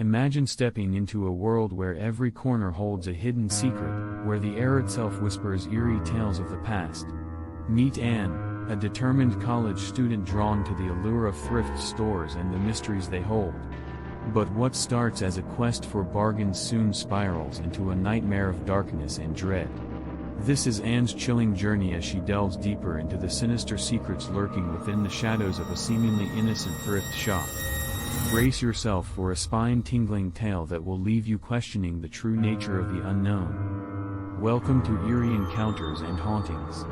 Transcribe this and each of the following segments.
Imagine stepping into a world where every corner holds a hidden secret, where the air itself whispers eerie tales of the past. Meet Anne, a determined college student drawn to the allure of thrift stores and the mysteries they hold. But what starts as a quest for bargains soon spirals into a nightmare of darkness and dread. This is Anne's chilling journey as she delves deeper into the sinister secrets lurking within the shadows of a seemingly innocent thrift shop. Brace yourself for a spine-tingling tale that will leave you questioning the true nature of the unknown. Welcome to Eerie Encounters and Hauntings.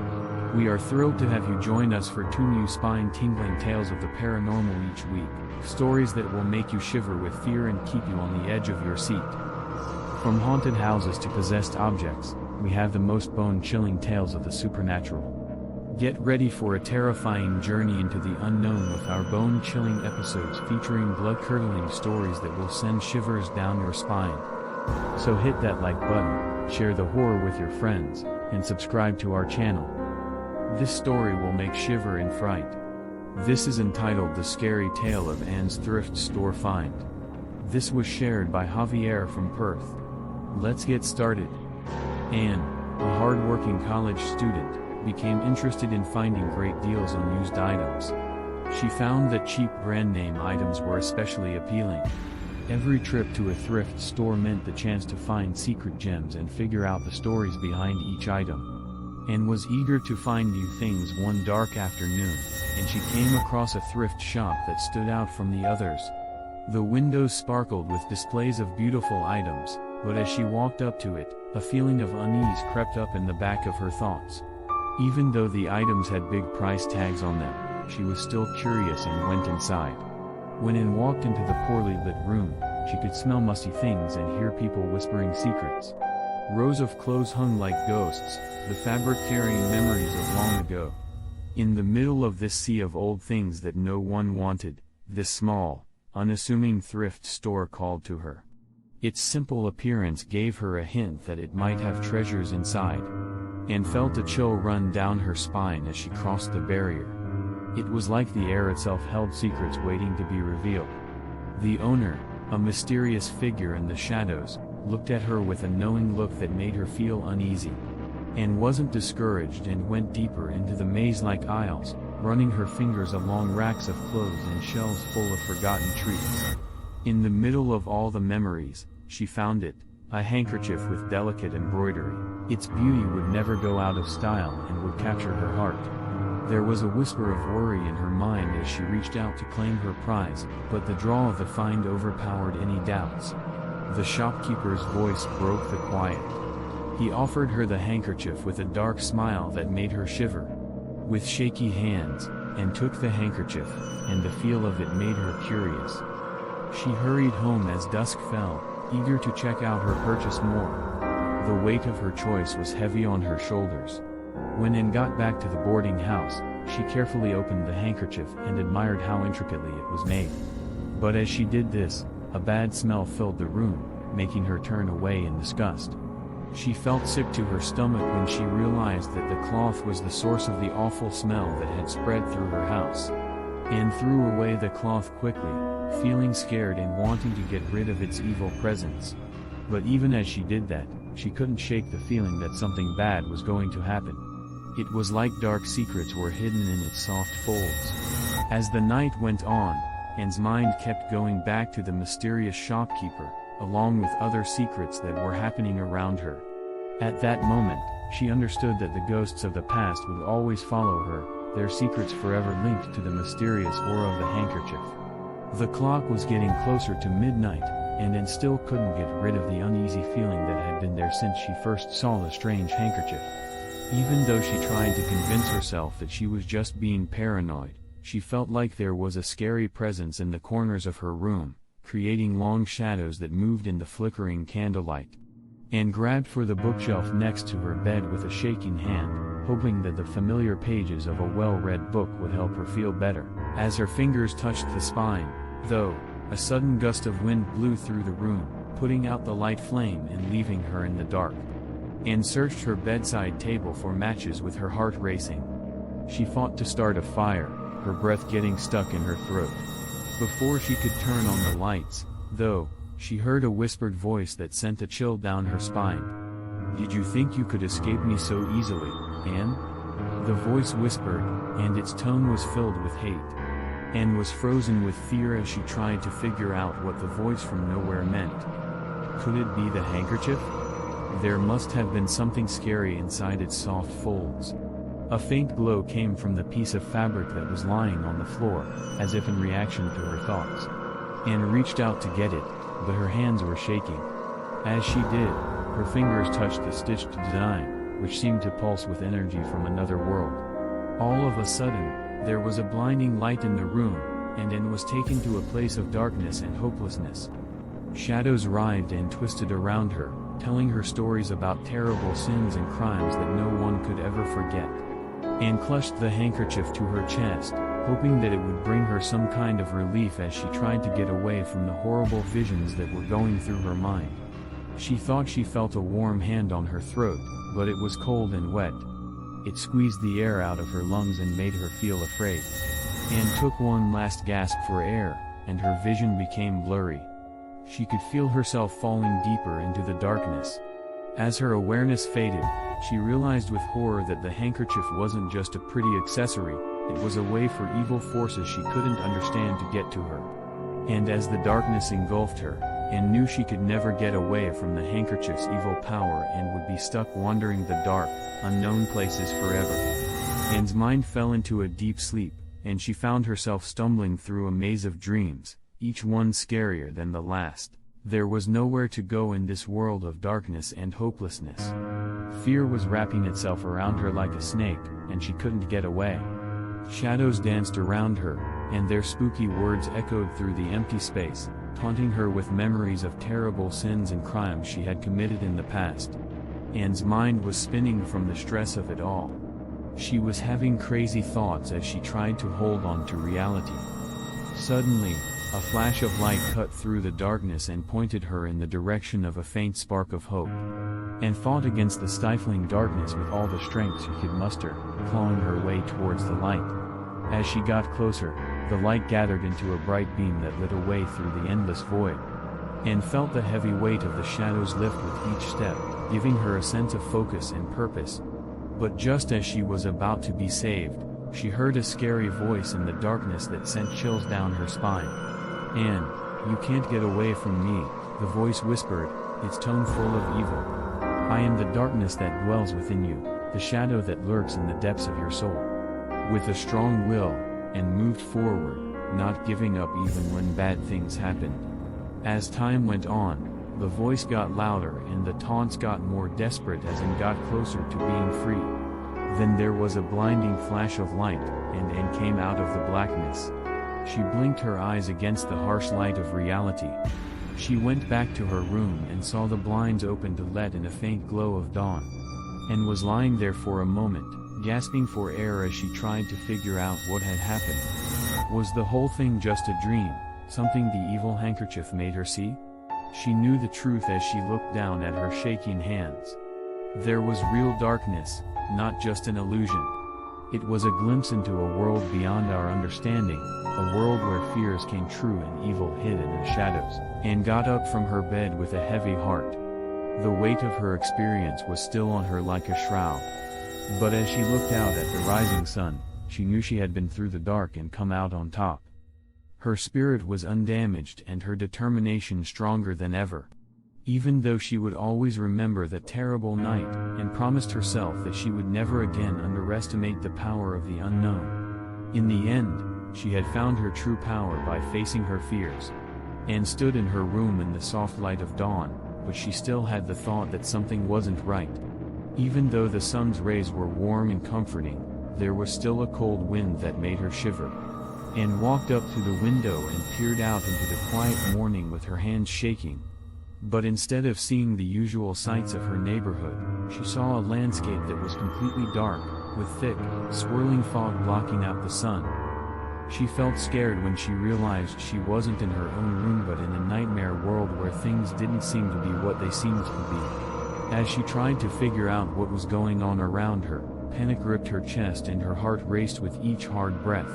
We are thrilled to have you join us for 2 new spine-tingling tales of the paranormal each week, stories that will make you shiver with fear and keep you on the edge of your seat. From haunted houses to possessed objects, we have the most bone-chilling tales of the supernatural. Get ready for a terrifying journey into the unknown with our bone-chilling episodes featuring blood-curdling stories that will send shivers down your spine. So hit that like button, share the horror with your friends, and subscribe to our channel. This story will make shiver and fright. This is entitled The Scary Tale of Anne's Thrift Store Find. This was shared by Javier from Perth. Let's get started. Anne, a hard-working college student, became interested in finding great deals on used items. She found that cheap brand-name items were especially appealing. Every trip to a thrift store meant the chance to find secret gems and figure out the stories behind each item. Anne was eager to find new things one dark afternoon, and she came across a thrift shop that stood out from the others. The windows sparkled with displays of beautiful items, but as she walked up to it, a feeling of unease crept up in the back of her thoughts. Even though the items had big price tags on them, she was still curious and went inside. When Anne walked into the poorly lit room, she could smell musty things and hear people whispering secrets. Rows of clothes hung like ghosts, the fabric carrying memories of long ago. In the middle of this sea of old things that no one wanted, this small, unassuming thrift store called to her. Its simple appearance gave her a hint that it might have treasures inside. Anne felt a chill run down her spine as she crossed the barrier. It was like the air itself held secrets waiting to be revealed. The owner, a mysterious figure in the shadows, looked at her with a knowing look that made her feel uneasy. Anne wasn't discouraged and went deeper into the maze-like aisles, running her fingers along racks of clothes and shelves full of forgotten treats. In the middle of all the memories, she found it, a handkerchief with delicate embroidery. Its beauty would never go out of style and would capture her heart. There was a whisper of worry in her mind as she reached out to claim her prize, but the draw of the find overpowered any doubts. The shopkeeper's voice broke the quiet. He offered her the handkerchief with a dark smile that made her shiver. With shaky hands, Anne took the handkerchief, and the feel of it made her curious. She hurried home as dusk fell, eager to check out her purchase more. The weight of her choice was heavy on her shoulders. When Anne got back to the boarding house, she carefully opened the handkerchief and admired how intricately it was made. But as she did this, a bad smell filled the room, making her turn away in disgust. She felt sick to her stomach when she realized that the cloth was the source of the awful smell that had spread through her house. Anne threw away the cloth quickly, feeling scared and wanting to get rid of its evil presence. But even as she did that, she couldn't shake the feeling that something bad was going to happen. It was like dark secrets were hidden in its soft folds. As the night went on, Anne's mind kept going back to the mysterious shopkeeper, along with other secrets that were happening around her. At that moment, she understood that the ghosts of the past would always follow her, their secrets forever linked to the mysterious aura of the handkerchief. The clock was getting closer to midnight, and Anne still couldn't get rid of the uneasy feeling that had been there since she first saw the strange handkerchief. Even though she tried to convince herself that she was just being paranoid, she felt like there was a scary presence in the corners of her room, creating long shadows that moved in the flickering candlelight. Anne grabbed for the bookshelf next to her bed with a shaking hand, hoping that the familiar pages of a well-read book would help her feel better. As her fingers touched the spine, though, a sudden gust of wind blew through the room, putting out the light flame and leaving her in the dark. Anne searched her bedside table for matches with her heart racing. She fought to start a fire, her breath getting stuck in her throat. Before she could turn on the lights, though, she heard a whispered voice that sent a chill down her spine. "Did you think you could escape me so easily, Anne?" The voice whispered, and its tone was filled with hate. Anne was frozen with fear as she tried to figure out what the voice from nowhere meant. Could it be the handkerchief? There must have been something scary inside its soft folds. A faint glow came from the piece of fabric that was lying on the floor, as if in reaction to her thoughts. Anne reached out to get it, but her hands were shaking. As she did, her fingers touched the stitched design, which seemed to pulse with energy from another world. All of a sudden, there was a blinding light in the room, and Anne was taken to a place of darkness and hopelessness. Shadows writhed and twisted around her, telling her stories about terrible sins and crimes that no one could ever forget. Anne clutched the handkerchief to her chest, hoping that it would bring her some kind of relief as she tried to get away from the horrible visions that were going through her mind. She thought she felt a warm hand on her throat, but it was cold and wet. It squeezed the air out of her lungs and made her feel afraid. Anne took one last gasp for air, and her vision became blurry. She could feel herself falling deeper into the darkness. As her awareness faded, she realized with horror that the handkerchief wasn't just a pretty accessory, it was a way for evil forces she couldn't understand to get to her. And as the darkness engulfed her, Anne knew she could never get away from the handkerchief's evil power and would be stuck wandering the dark, unknown places forever. Anne's mind fell into a deep sleep, and she found herself stumbling through a maze of dreams, each one scarier than the last. There was nowhere to go in this world of darkness and hopelessness. Fear was wrapping itself around her like a snake, and she couldn't get away. Shadows danced around her, and their spooky words echoed through the empty space, taunting her with memories of terrible sins and crimes she had committed in the past. Anne's mind was spinning from the stress of it all. She was having crazy thoughts as she tried to hold on to reality. Suddenly, a flash of light cut through the darkness and pointed her in the direction of a faint spark of hope. Anne fought against the stifling darkness with all the strength she could muster, clawing her way towards the light. As she got closer, the light gathered into a bright beam that lit a way through the endless void. Anne felt the heavy weight of the shadows lift with each step, giving her a sense of focus and purpose. But just as she was about to be saved, she heard a scary voice in the darkness that sent chills down her spine. "Anne, you can't get away from me," the voice whispered, its tone full of evil. "I am the darkness that dwells within you, the shadow that lurks in the depths of your soul." With a strong will, Anne moved forward, not giving up even when bad things happened. As time went on, the voice got louder and the taunts got more desperate as Anne got closer to being free. Then there was a blinding flash of light, and Anne came out of the blackness. She blinked her eyes against the harsh light of reality. She went back to her room and saw the blinds open to let in a faint glow of dawn. Anne was lying there for a moment, gasping for air as she tried to figure out what had happened. Was the whole thing just a dream, something the evil handkerchief made her see? She knew the truth as she looked down at her shaking hands. There was real darkness, not just an illusion. It was a glimpse into a world beyond our understanding, a world where fears came true and evil hid in the shadows. Anne got up from her bed with a heavy heart. The weight of her experience was still on her like a shroud. But as she looked out at the rising sun, she knew she had been through the dark and come out on top. Her spirit was undamaged and her determination stronger than ever. Even though she would always remember that terrible night, and promised herself that she would never again underestimate the power of the unknown. In the end, she had found her true power by facing her fears. Anne stood in her room in the soft light of dawn, but she still had the thought that something wasn't right. Even though the sun's rays were warm and comforting, there was still a cold wind that made her shiver. Anne walked up to the window and peered out into the quiet morning with her hands shaking. But instead of seeing the usual sights of her neighborhood, she saw a landscape that was completely dark, with thick, swirling fog blocking out the sun. She felt scared when she realized she wasn't in her own room but in a nightmare world where things didn't seem to be what they seemed to be. As she tried to figure out what was going on around her, panic gripped her chest and her heart raced with each hard breath.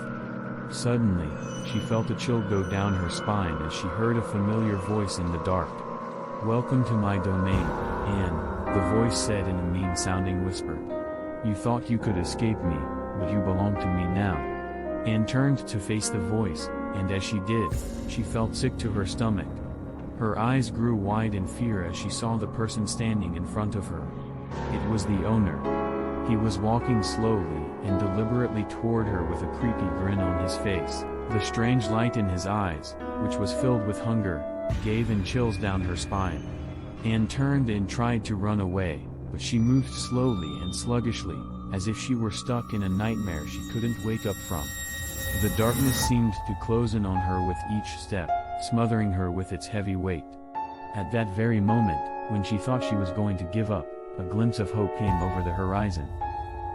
Suddenly, she felt a chill go down her spine as she heard a familiar voice in the dark. "Welcome to my domain, Anne," the voice said in a mean-sounding whisper. "You thought you could escape me, but you belong to me now." Anne turned to face the voice, and as she did, she felt sick to her stomach. Her eyes grew wide in fear as she saw the person standing in front of her. It was the owner. He was walking slowly and deliberately toward her with a creepy grin on his face. The strange light in his eyes, which was filled with hunger, gave Anne chills down her spine. Anne turned and tried to run away, but she moved slowly and sluggishly, as if she were stuck in a nightmare she couldn't wake up from. The darkness seemed to close in on her with each step, smothering her with its heavy weight. At that very moment, when she thought she was going to give up, a glimpse of hope came over the horizon.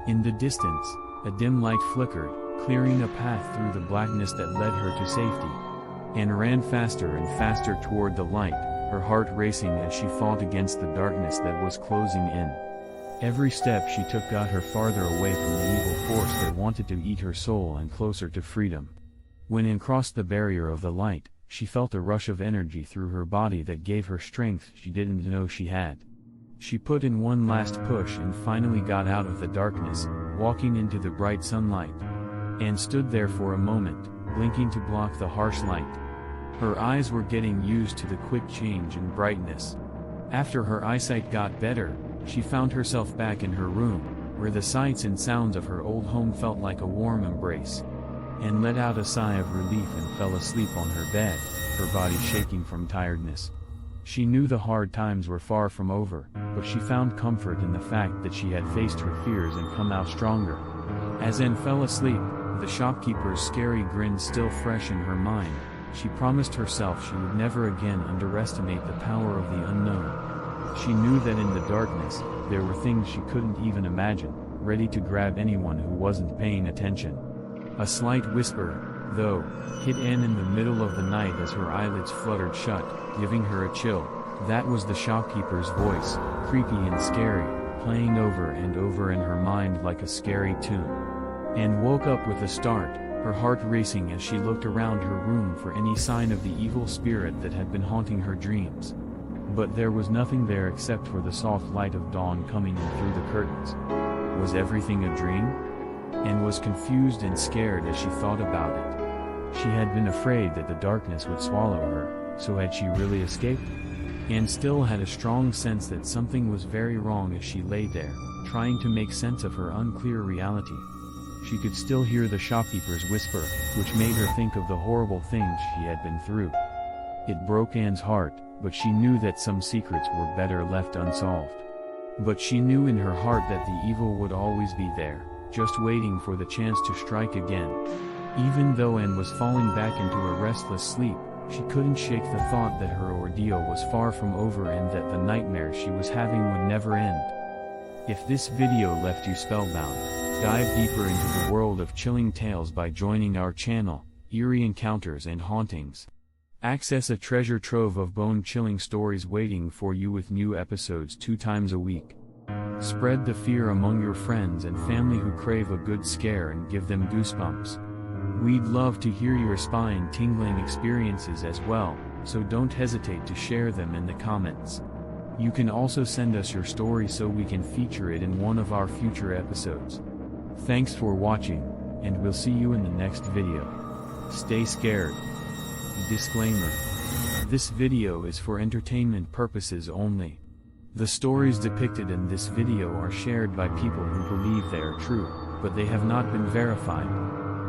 In the distance, a dim light flickered, clearing a path through the blackness that led her to safety. Anne ran faster and faster toward the light, her heart racing as she fought against the darkness that was closing in. Every step she took got her farther away from the evil force that wanted to eat her soul and closer to freedom. When Anne crossed the barrier of the light, she felt a rush of energy through her body that gave her strength she didn't know she had. She put in one last push and finally got out of the darkness, walking into the bright sunlight. Anne stood there for a moment, blinking to block the harsh light. Her eyes were getting used to the quick change in brightness. After her eyesight got better, she found herself back in her room, where the sights and sounds of her old home felt like a warm embrace. Anne let out a sigh of relief and fell asleep on her bed, her body shaking from tiredness. She knew the hard times were far from over, but she found comfort in the fact that she had faced her fears and come out stronger. As Anne fell asleep, the shopkeeper's scary grin still fresh in her mind, she promised herself she would never again underestimate the power of the unknown. She knew that in the darkness, there were things she couldn't even imagine, ready to grab anyone who wasn't paying attention. A slight whisper, though, hit Anne in the middle of the night as her eyelids fluttered shut, giving her a chill. That was the shopkeeper's voice, creepy and scary, playing over and over in her mind like a scary tune. Anne woke up with a start, her heart racing as she looked around her room for any sign of the evil spirit that had been haunting her dreams. But there was nothing there except for the soft light of dawn coming in through the curtains. Was everything a dream? Anne was confused and scared as she thought about it. She had been afraid that the darkness would swallow her, so had she really escaped? Anne still had a strong sense that something was very wrong as she lay there, trying to make sense of her unclear reality. She could still hear the shopkeeper's whisper, which made her think of the horrible things she had been through. It broke Anne's heart, but she knew that some secrets were better left unsolved. But she knew in her heart that the evil would always be there, just waiting for the chance to strike again. Even though Anne was falling back into a restless sleep, she couldn't shake the thought that her ordeal was far from over and that the nightmare she was having would never end. If this video left you spellbound, dive deeper into the world of chilling tales by joining our channel, Eerie Encounters and Hauntings. Access a treasure trove of bone-chilling stories waiting for you with new episodes 2 times a week. Spread the fear among your friends and family who crave a good scare and give them goosebumps. We'd love to hear your spine-tingling experiences as well, so don't hesitate to share them in the comments. You can also send us your story so we can feature it in one of our future episodes. Thanks for watching, and we'll see you in the next video. Stay scared. Disclaimer. This video is for entertainment purposes only. The stories depicted in this video are shared by people who believe they are true, but they have not been verified.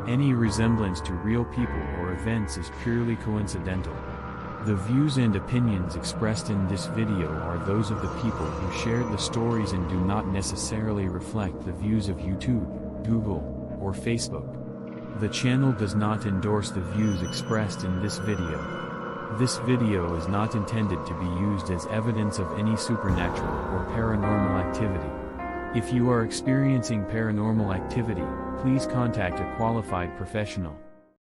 Any resemblance to real people or events is purely coincidental. The views and opinions expressed in this video are those of the people who shared the stories and do not necessarily reflect the views of YouTube, Google, or Facebook. The channel does not endorse the views expressed in this video. This video is not intended to be used as evidence of any supernatural or paranormal activity. If you are experiencing paranormal activity, please contact a qualified professional.